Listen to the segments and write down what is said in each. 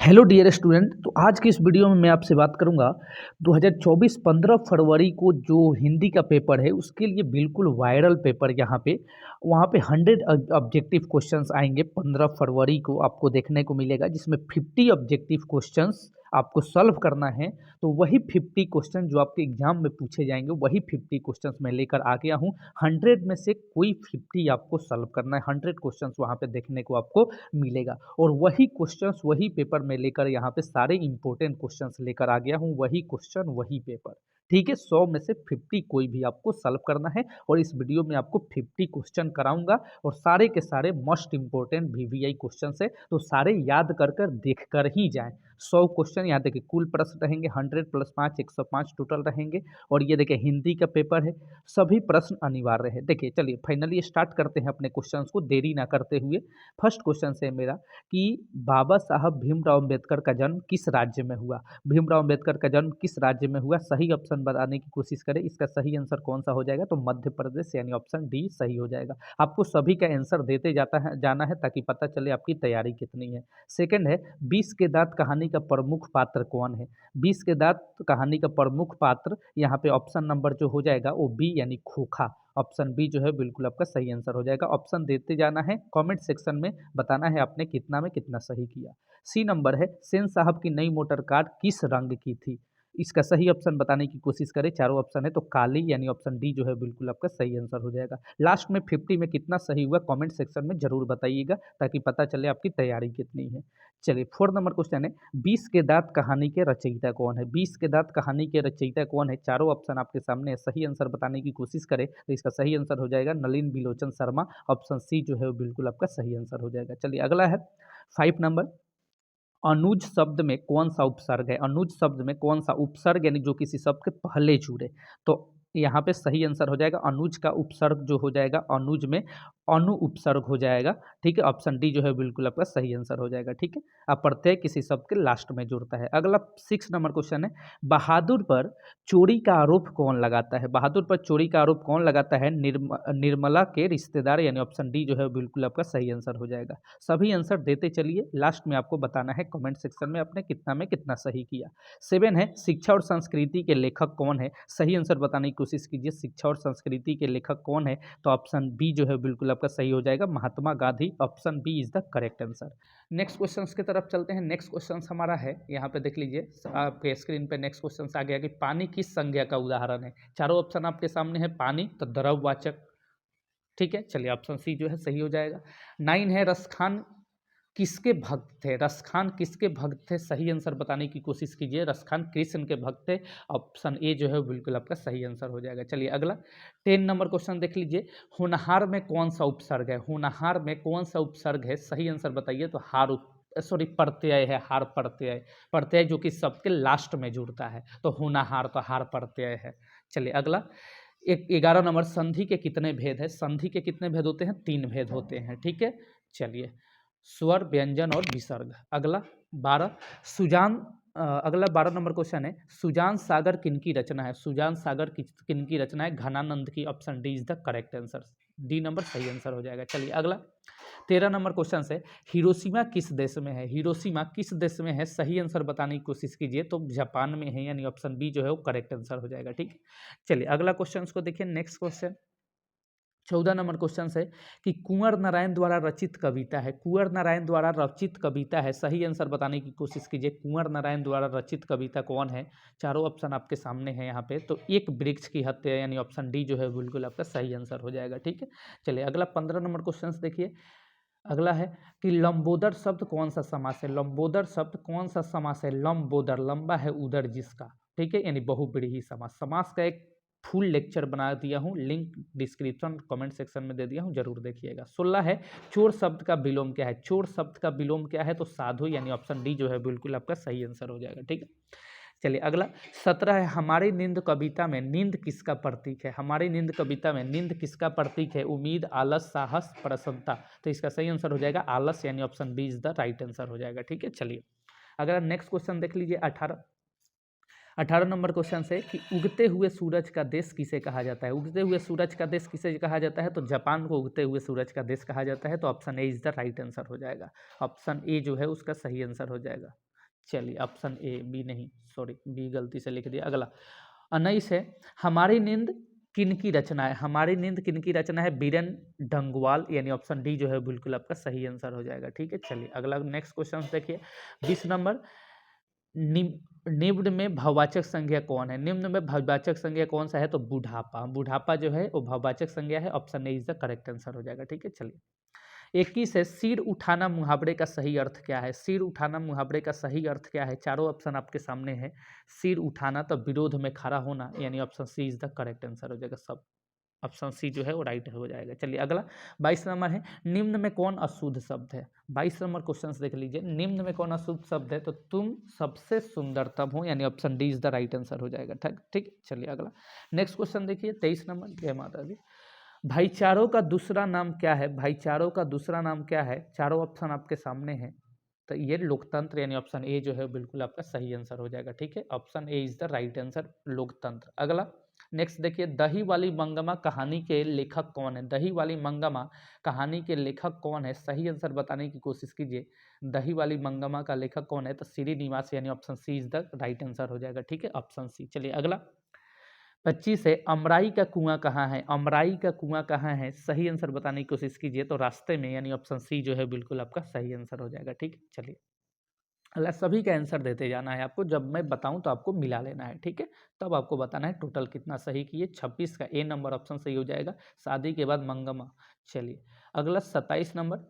Hello dear student. तो आज की इस वीडियो में मैं आपसे बात करूंगा 2024 15 फरवरी को जो हिंदी का पेपर है उसके लिए बिल्कुल वायरल पेपर यहाँ पे वहाँ पे 100 ऑब्जेक्टिव क्वेश्चंस आएंगे 15 फरवरी को आपको देखने को मिलेगा, जिसमें 50 ऑब्जेक्टिव क्वेश्चंस आपको सॉल्व करना है। तो वही 50 क्वेश्चन जो आपके एग्जाम में पूछे जाएंगे वही 50 क्वेश्चंस मैं लेकर आ गया हूँ। 100 में से कोई 50 आपको सॉल्व करना है। 100 क्वेश्चंस वहाँ पे देखने को आपको मिलेगा और वही क्वेश्चंस वही पेपर में लेकर यहाँ पे सारे इंपॉर्टेंट क्वेश्चंस लेकर आ गया हूँ। वही क्वेश्चन वही पेपर, ठीक है। 100 में से 50 कोई भी आपको सॉल्व करना है और इस वीडियो में आपको 50 क्वेश्चन कराऊंगा और सारे के सारे मोस्ट इंपॉर्टेंट वीवीआई क्वेश्चन है, तो सारे याद कर कर देख कर ही जाएं। 100 क्वेश्चन यहाँ देखिए, कुल प्रश्न रहेंगे 100 + 5 105 टोटल रहेंगे। और ये देखिए हिंदी का पेपर है, सभी प्रश्न अनिवार्य है। देखिए चलिए फाइनली स्टार्ट करते हैं अपने क्वेश्चंस को देरी ना करते हुए। फर्स्ट क्वेश्चन है मेरा कि बाबा साहब भीमराव अंबेडकर का जन्म किस राज्य में हुआ। भीमराव अंबेडकर का जन्म किस राज्य में हुआ, सही ऑप्शन बताने की कोशिश करें। इसका सही आंसर कौन सा हो जाएगा, तो मध्य प्रदेश, यानी ऑप्शन डी सही हो जाएगा। आपको सभी का आंसर देते जाना है ताकि पता चले आपकी तैयारी कितनी है। सेकंड है, 20 के दांत कहानी का प्रमुख पात्र कौन है। 20 के दांत कहानी का प्रमुख पात्र यहाँ पे ऑप्शन नंबर जो हो जाएगा वो बी यानी खोखा। ऑप्शन बी जो है बिल्कुल आपका सही आंसर हो जाएगा। ऑप्शन देते जाना है, कमेंट सेक्शन में बताना है आपने कितना में कितना सही किया। सी नंबर है, सेन साहब की नई मोटर कार किस रंग की थी। इसका सही ऑप्शन बताने की कोशिश करें। चारों ऑप्शन है तो काली, यानी ऑप्शन डी जो है बिल्कुल आपका सही आंसर हो जाएगा। लास्ट में 50 में कितना सही हुआ कमेंट सेक्शन में जरूर बताइएगा ताकि पता चले आपकी तैयारी कितनी है। चलिए 4 नंबर क्वेश्चन है, 20 के दांत कहानी के रचयिता कौन है। 20 के दांत कहानी के रचयिता कौन है, चारों ऑप्शन आपके सामने है। सही आंसर बताने की कोशिश करें तो इसका सही आंसर हो जाएगा नलिन बिलोचन शर्मा। ऑप्शन सी जो है वो बिल्कुल आपका सही आंसर हो जाएगा। चलिए अगला है 5 नंबर, अनुज शब्द में कौन सा उपसर्ग है। अनुज शब्द में कौन सा उपसर्ग, यानी जो किसी शब्द के पहले जुड़े। तो यहाँ पे सही आंसर हो जाएगा अनुज का उपसर्ग जो हो जाएगा अनुज में अनु उपसर्ग हो जाएगा, ठीक है। ऑप्शन डी जो है बिल्कुल आपका सही आंसर हो जाएगा, ठीक है। अब प्रत्यय किसी शब्द के लास्ट में जुड़ता है। अगला 6 नंबर क्वेश्चन है, बहादुर पर चोरी का आरोप कौन लगाता है। बहादुर पर चोरी का आरोप कौन लगाता है, निर्मला के रिश्तेदार, यानी ऑप्शन डी जो है बिल्कुल आपका सही आंसर हो जाएगा। सभी आंसर देते चलिए, लास्ट में आपको बताना है कमेंट सेक्शन में आपने कितना में कितना सही किया। 7 है, शिक्षा और संस्कृति के लेखक कौन है। सही आंसर बताने की कोशिश कीजिए, शिक्षा और संस्कृति के लेखक कौन है। तो ऑप्शन बी जो है बिल्कुल आपका सही हो जाएगा, Mahatma Gandhi. Option B is the correct answer. Next question की तरफ चलते हैं। नेक्स्ट क्वेश्चन हमारा है, यहाँ पे देख लीजिए आपके स्क्रीन पे नेक्स्ट क्वेश्चन आ गया कि पानी किस संज्ञा का उदाहरण है। चारों ऑप्शन आपके सामने है, पानी तो द्रववाचक, ठीक है। चलिए ऑप्शन सी जो है सही हो जाएगा। 9 है, रसखान किसके भक्त थे। रसखान किसके भक्त थे, सही आंसर बताने की कोशिश कीजिए। रसखान कृष्ण के भक्त थे। ऑप्शन ए जो है बिल्कुल आपका सही आंसर हो जाएगा। चलिए अगला 10 नंबर क्वेश्चन देख लीजिए, होनहार में कौन सा उपसर्ग है। होनहार में कौन सा उपसर्ग है, सही आंसर बताइए। तो प्रत्यय है, हार प्रत्यय। प्रत्यय जो कि शब्द के लास्ट में जुड़ता है, तो होनहार तो हार प्रत्यय है। चलिए अगला 11 नंबर, संधि के कितने भेद है। संधि के कितने भेद होते हैं, 3 भेद होते हैं, ठीक है। चलिए स्वर, व्यंजन और विसर्ग। अगला 12 सुजान अगला 12 नंबर क्वेश्चन है, सुजान सागर किनकी रचना है। सुजान सागर किनकी रचना है, घनानंद की। Option D is the correct answer. D number सही आंसर हो जाएगा। चलिए अगला 13 नंबर क्वेश्चन है, हिरोशिमा किस देश में है। हिरोशिमा किस देश में है, सही आंसर बताने की कोशिश कीजिए। तो जापान में है, यानी ऑप्शन बी जो है वो करेक्ट आंसर हो जाएगा, ठीक है। चलिए अगला क्वेश्चन को देखिए। नेक्स्ट क्वेश्चन 14 नंबर क्वेश्चन है कि कुंवर नारायण द्वारा रचित कविता है। कुंवर नारायण द्वारा रचित कविता है, सही आंसर बताने की कोशिश कीजिए। कुंवर नारायण द्वारा रचित कविता कौन है। चारों ऑप्शन आपके सामने हैं यहाँ पे। तो एक वृक्ष की हत्या, यानी ऑप्शन डी जो है बिल्कुल आपका सही आंसर हो जाएगा, ठीक है। चलिए अगला 15 नंबर क्वेश्चन देखिए। अगला है कि लंबोदर शब्द कौन सा समास है। लंबोदर शब्द कौन सा समास है। लंबोदर, लंबा है उदर जिसका, ठीक है, यानी बहुव्रीहि समास। समास का एक फुल लेक्चर बना दिया हूँ, लिंक डिस्क्रिप्शन कमेंट सेक्शन में दे दिया हूँ, जरूर देखिएगा। 16 है, चोर शब्द का विलोम क्या है। चोर शब्द का विलोम क्या है, तो साधु, यानी ऑप्शन डी जो है बिल्कुल आपका सही आंसर हो जाएगा, ठीक है। चलिए अगला 17 है, हमारी नींद कविता में नींद किसका प्रतीक है। हमारी नींद कविता में नींद किसका प्रतीक है, उम्मीद, आलस, साहस, प्रसन्नता। तो इसका सही आंसर हो जाएगा आलस, यानी option B is the right answer हो जाएगा, ठीक है। चलिए अगर नेक्स्ट क्वेश्चन देख लीजिए। 18 नंबर क्वेश्चन से कि उगते हुए सूरज का देश किसे कहा जाता है। उगते हुए सूरज का देश किसे कहा जाता है, तो जापान को उगते हुए सूरज का देश कहा जाता है। तो option A is the right answer हो जाएगा। ऑप्शन ए जो है उसका सही आंसर हो जाएगा। चलिए ऑप्शन ए, बी नहीं, सॉरी बी गलती से लिख दिया। अगला 19 है, हमारी नींद किनकी रचना है? हमारी नींद किनकी रचना है? बीरेन डंगवाल, यानी ऑप्शन डी जो है बिल्कुल आपका सही आंसर हो जाएगा। ठीक है, चलिए अगला नेक्स्ट क्वेश्चन देखिए 20 नंबर, निम्न में भाववाचक संज्ञा कौन है? निम्न में भाववाचक संज्ञा कौन सा है? तो बुढ़ापा, बुढ़ापा जो है वो भाववाचक संज्ञा है, option A is the correct answer हो जाएगा। ठीक है, चलिए 21 है, सिर उठाना मुहावरे का सही अर्थ क्या है? सिर उठाना मुहावरे का सही अर्थ क्या है? चारों ऑप्शन आपके सामने है। सिर उठाना तो विरोध में खड़ा होना, यानी option C is the correct answer हो जाएगा। सब ऑप्शन सी जो है वो राइट हो जाएगा। चलिए अगला 22 नंबर है, निम्न में कौन अशुद्ध शब्द है? 22 नंबर क्वेश्चन देख लीजिए, निम्न में कौन अशुद्ध शब्द है? तो तुम सबसे सुंदरतम हो, यानी option D is the right answer हो जाएगा। ठीक ठीक, चलिए अगला नेक्स्ट क्वेश्चन देखिए 23 नंबर, जय माता दी। भाईचारों का दूसरा नाम क्या है? भाईचारों का दूसरा नाम क्या है? चारों ऑप्शन आपके सामने हैं, तो ये लोकतंत्र, यानी ऑप्शन ए जो है बिल्कुल आपका सही आंसर हो जाएगा। ठीक है, option A is the right answer, लोकतंत्र। अगला नेक्स्ट देखिए, दही वाली मंगमा कहानी के लेखक कौन है? दही वाली मंगमा कहानी के लेखक कौन है? सही आंसर बताने की कोशिश कीजिए। दही वाली मंगमा का लेखक कौन है? तो श्रीनिवास, यानी option C is the right answer हो जाएगा। ठीक है, ऑप्शन सी। चलिए अगला 25 है, अमराई का कुआं कहाँ है? अमराई का कुआं कहाँ है? सही आंसर बताने की कोशिश कीजिए, तो रास्ते में, यानी ऑप्शन सी जो है बिल्कुल आपका सही आंसर हो जाएगा। ठीक है, चलिए अगला सभी का आंसर देते जाना है आपको, जब मैं बताऊं तो आपको मिला लेना है। ठीक है, तब आपको बताना है टोटल कितना सही किए। 26 का ए नंबर ऑप्शन सही हो जाएगा, शादी के बाद मंगमा। चलिए अगला 27 नंबर,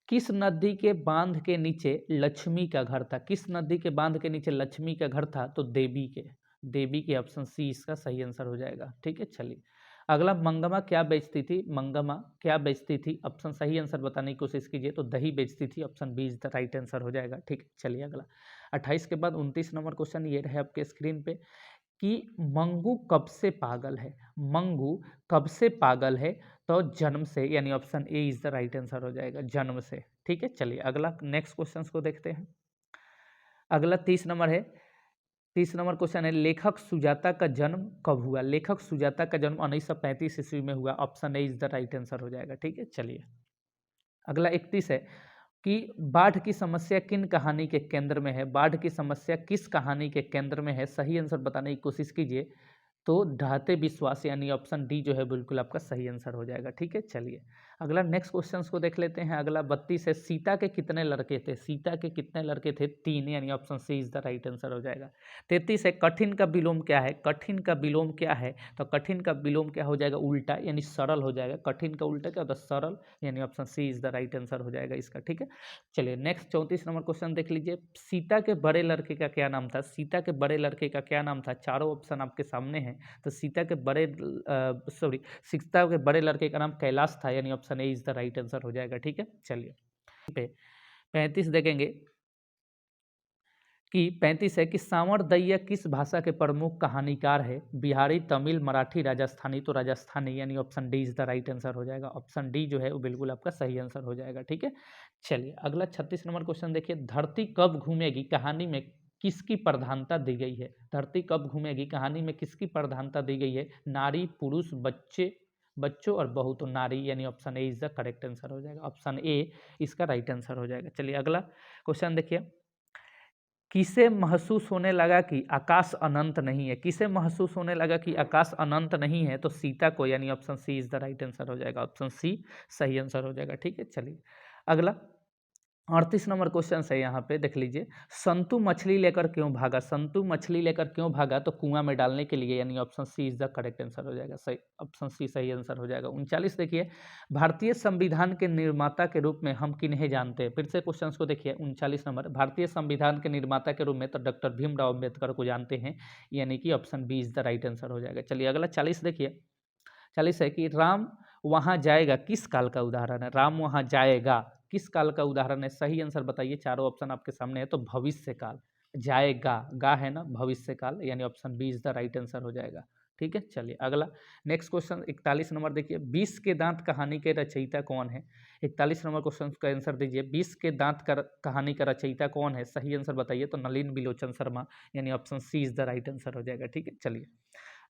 किस नदी के बांध के नीचे लक्ष्मी का घर था? किस नदी के बांध के नीचे लक्ष्मी का घर था? तो देवी के, देवी के, ऑप्शन सी इसका सही आंसर हो जाएगा। ठीक है, चलिए अगला, मंगमा क्या बेचती थी? मंगमा क्या बेचती थी? ऑप्शन सही आंसर बताने की कोशिश कीजिए, तो दही बेचती थी, option B is the right answer हो जाएगा। ठीक है, चलिए अगला 28 के बाद 29 नंबर क्वेश्चन ये रहे आपके स्क्रीन पे, कि मंगू कब से पागल है? मंगू कब से पागल है? तो जन्म से, यानी option A is the right answer हो जाएगा, जन्म से। ठीक है, चलिए अगला नेक्स्ट क्वेश्चन को देखते हैं। अगला 30 नंबर है, 30 नंबर क्वेश्चन है, लेखक सुजाता का जन्म कब हुआ? लेखक सुजाता का जन्म 1935 ईस्वी में हुआ, option A is the right answer हो जाएगा। ठीक है, चलिए अगला 31 है, कि बाढ़ की समस्या किन कहानी के केंद्र में है? बाढ़ की समस्या किस कहानी के केंद्र में है? सही आंसर बताने की कोशिश कीजिए, तो ढाते विश्वास, यानी ऑप्शन डी जो है बिल्कुल आपका सही आंसर हो जाएगा। ठीक है, चलिए अगला नेक्स्ट क्वेश्चन को देख लेते हैं। अगला 32 है, सीता के कितने लड़के थे? सीता के कितने लड़के थे? 3, यानी option C is the right answer हो जाएगा। 33 है, कठिन का विलोम क्या है? कठिन का विलोम क्या है? तो कठिन का विलोम क्या हो जाएगा? उल्टा, यानी सरल हो जाएगा। कठिन का उल्टा क्या होता है? सरल, यानी option C is the right answer हो जाएगा इसका। ठीक है, चलिए नेक्स्ट 34 नंबर क्वेश्चन देख लीजिए, सीता के बड़े लड़के का क्या नाम था? सीता के बड़े लड़के का क्या नाम था? चारों ऑप्शन आपके सामने हैं, तो सीता के बड़े लड़के का नाम कैलाश था, यानी option A is the right answer हो जाएगा। ठीक है, चलिए 35 देखेंगे, कि 35 है, कि सांवर दैया किस भाषा के प्रमुख कहानीकार है? बिहारी, तमिल, मराठी, राजस्थानी। तो राजस्थानी, यानी option D is the right answer हो जाएगा। ऑप्शन डी जो है वो बिल्कुल आपका सही आंसर हो जाएगा। ठीक है, चलिए अगला 36 नंबर क्वेश्चन देखिए, धरती कब घूमेगी कहानी में किसकी प्रधानता दी गई है? धरती कब घूमेगी कहानी में किसकी प्रधानता दी गई है? नारी, पुरुष, बच्चों और बहू। तो नारी, यानी option A is the correct answer हो जाएगा। ऑप्शन ए इसका राइट आंसर हो जाएगा। चलिए अगला क्वेश्चन देखिए, किसे महसूस होने लगा कि आकाश अनंत नहीं है? किसे महसूस होने लगा कि आकाश अनंत नहीं है? तो सीता को, यानी option C is the right answer हो जाएगा। ऑप्शन सी सही आंसर हो जाएगा। ठीक है, चलिए अगला 38 नंबर क्वेश्चन है, यहाँ पे देख लीजिए, संतु मछली लेकर क्यों भागा? संतु मछली लेकर क्यों भागा? तो कुआं में डालने के लिए, यानी option C is the correct answer हो जाएगा। सही, ऑप्शन सी सही आंसर हो जाएगा। 39 देखिए, भारतीय संविधान के निर्माता के रूप में हम किन्हें जानते हैं? फिर से क्वेश्चन को देखिए, 39 नंबर, भारतीय संविधान के निर्माता के रूप में तो डॉक्टर भीमराव अम्बेडकर को जानते हैं, यानी कि option B is the right answer हो जाएगा। चलिए अगला 40 देखिए, 40 है, कि राम वहां जाएगा किस काल का उदाहरण है? राम वहां जाएगा किस काल का उदाहरण है? सही आंसर बताइए, चारों ऑप्शन आपके सामने है, तो भविष्य काल। जाएगा, गा है ना, भविष्य काल, यानी option B is the right answer हो जाएगा। ठीक है, चलिए अगला नेक्स्ट क्वेश्चन 41 नंबर देखिए, 20 के दांत कहानी के रचयिता कौन है? 41 नंबर क्वेश्चन का आंसर दीजिए, 20 के दांत का कहानी का रचयिता कौन है? सही आंसर बताइए, तो नलिन बिलोचन शर्मा, यानी option C is the right answer हो जाएगा। ठीक है, चलिए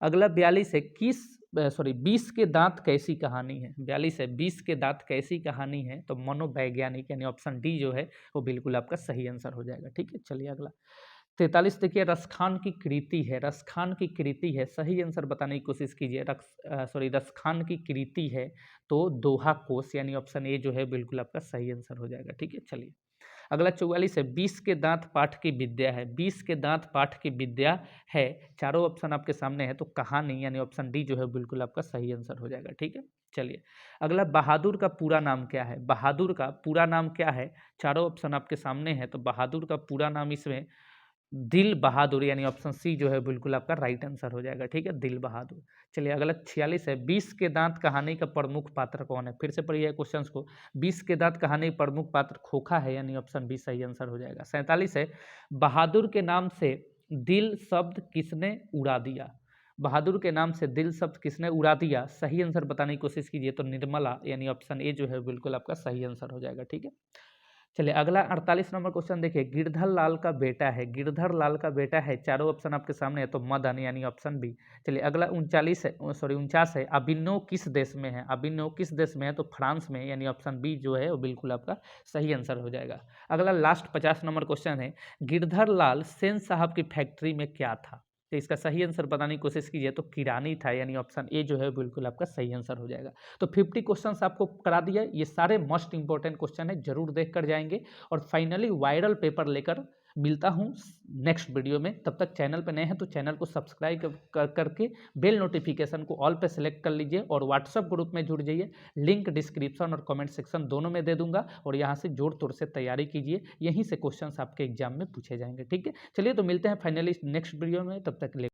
अगला 42 है, किस 20 के दांत कैसी कहानी है, 42 है 20 के दांत कैसी कहानी है, तो मनोवैज्ञानिक यानी ऑप्शन डी जो है वो बिल्कुल आपका सही आंसर हो जाएगा। ठीक है, चलिए अगला 43 देखिए, रसखान की कृति है, रसखान की कृति है, सही आंसर बताने की कोशिश कीजिए। रसखान की कृति है तो दोहा कोश यानी ऑप्शन ए जो है बिल्कुल आपका सही आंसर हो जाएगा। ठीक है, चलिए अगला 44 है, 20 के दांत पाठ की विद्या है, 20 के दांत पाठ की विद्या है, चारों ऑप्शन आपके सामने है तो कहानी यानी ऑप्शन डी जो है बिल्कुल आपका सही आंसर हो जाएगा। ठीक है, चलिए अगला बहादुर का पूरा नाम क्या है, बहादुर का पूरा नाम क्या है, चारों ऑप्शन आपके सामने है तो बहादुर का पूरा नाम इसमें दिल बहादुर यानी ऑप्शन सी जो है बिल्कुल आपका राइट आंसर हो जाएगा। ठीक है, दिल बहादुर। चलिए अगला 46 है, 20 के दांत कहानी का प्रमुख पात्र कौन है, फिर से पढ़िए क्वेश्चन को। 20 के दांत कहानी प्रमुख पात्र खोखा है यानी ऑप्शन बी सही आंसर हो जाएगा। 47 है, बहादुर के नाम से दिल शब्द किसने उड़ा दिया, बहादुर के नाम से दिल शब्द किसने उड़ा दिया, सही आंसर बताने की कोशिश कीजिए तो निर्मला यानी ऑप्शन ए जो है बिल्कुल आपका सही आंसर हो जाएगा। ठीक है, चलिए अगला 48 नंबर क्वेश्चन देखिए, गिरधर लाल का बेटा है, गिरधर लाल का बेटा है, चारों ऑप्शन आपके सामने है तो मदन यानी ऑप्शन बी। चलिए अगला 49 है, अभिनव किस देश में है, अभिनव किस देश में है तो फ्रांस में यानी ऑप्शन बी जो है वो बिल्कुल आपका सही आंसर हो जाएगा। अगला लास्ट 50 नंबर क्वेश्चन है, गिरधर लाल सेन साहब की फैक्ट्री में क्या था, तो इसका सही आंसर बताने की कोशिश कीजिए तो किरानी था यानी ऑप्शन ए जो है बिल्कुल आपका सही आंसर हो जाएगा। तो 50 क्वेश्चंस आपको करा दिया, ये सारे मोस्ट इंपॉर्टेंट क्वेश्चन है, जरूर देख कर जाएंगे और फाइनली वायरल पेपर लेकर मिलता हूँ नेक्स्ट वीडियो में। तब तक चैनल पे नए हैं तो चैनल को सब्सक्राइब करके बेल नोटिफिकेशन को ऑल पे सेलेक्ट कर लीजिए और व्हाट्सएप ग्रुप में जुड़ जाइए, लिंक डिस्क्रिप्शन और कमेंट सेक्शन दोनों में दे दूंगा और यहाँ से जोड़ तोड़ से तैयारी कीजिए, यहीं से क्वेश्चन आपके एग्जाम में पूछे जाएंगे। ठीक है, चलिए तो मिलते हैं फाइनली नेक्स्ट वीडियो में, तब तक